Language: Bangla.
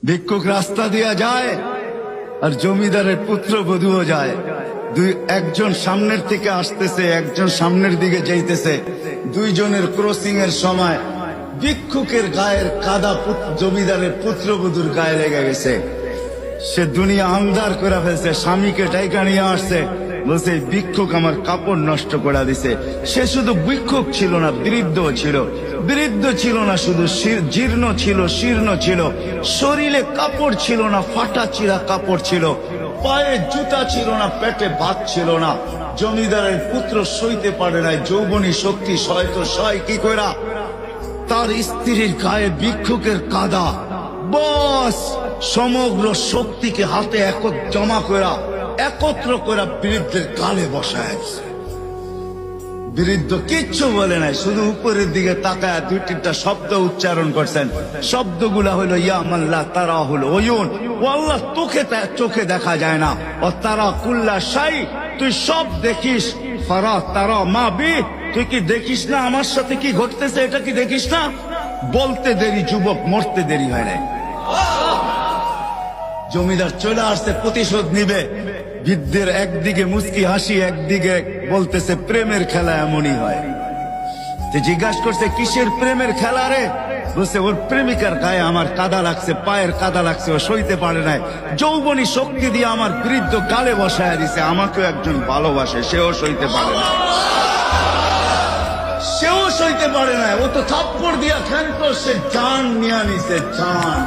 ভিক্ষুক রাস্তা দিয়া যায় আর জমিদারের পুত্রবধূও যায়। একজন সামনের থেকে আসতেছে, একজন সামনের দিকে যাইতেছে। দুইজনের ক্রসিং এর সময় ভিক্ষুকের গায়ের কাদা জমিদারের পুত্রবধূর গায়ে লেগে গেছে। সে দুনিয়া আন্ধার করে ফেলছে, স্বামীকে টাইকা নিয়ে আসছে, বলছে ভিক্ষুক আমার কাপড় নষ্ট করে দিছে। সে শুধু ভিক্ষুক ছিল না, বৃদ্ধ ছিল। বৃদ্ধ ছিল না শুধু, জীর্ণ ছিল, শীর্ণ ছিল, শরীরে কাপড় ছিল না, ফাটা চিরা কাপড় ছিল, পায়ে জুতা ছিল না, পেটে ভাত ছিল না। জমিদারের পুত্র সইতে পারে নাই, যৌবনী শক্তি সয় তো সয় কি কইরা তার স্ত্রীর গায়ে ভিক্ষুকের কাদা, বস সমগ্র শক্তিকে হাতে জমা করা একত্র করে বৃদ্ধের গালে বসায়। বৃদ্ধ কিচ্ছু বলে নাই, শুধু উপরের দিকে তাকায় দুই তিনটা শব্দ উচ্চারণ করছেন। শব্দগুলা হলো ইয়া মাল্লাহ তারা হলো ওয়ুন, ও আল্লাহ চোখে দেখা যায় না, ও তারা কুল্লা শাই তুই সব দেখিস, ফারা তারা মা বি তুই কি দেখিস না আমার সাথে কি ঘটতেছে, এটা কি দেখিস না? বলতে দেরি যুবক, মরতে দেরি হয় নাই। জমিদার চলে আসছে, প্রতিশোধ নিবে। বৃদ্ধের একদিকে মুস্কি হাসি, একদিকে বলতেছে প্রেমের খেলা এমনই হয়। জিজ্ঞাসা করছে কিসের প্রেমের খেলা রে? বলছে ওর প্রেমিকার গায়ে আমার কাদা লাগছে, পায়ের কাদা লাগছে, ও সইতে পারে নাই, যৌবনী শক্তি দিয়ে আমার বৃদ্ধ গালে বসায় দিছে। আমাকেও একজন ভালোবাসে, সেও সইতে পারে না, সেও সইতে পারে না। ও তো থাপ্পড় দিয়া ক্ষান্ত, সে জান নিয়ে নিছে, জান।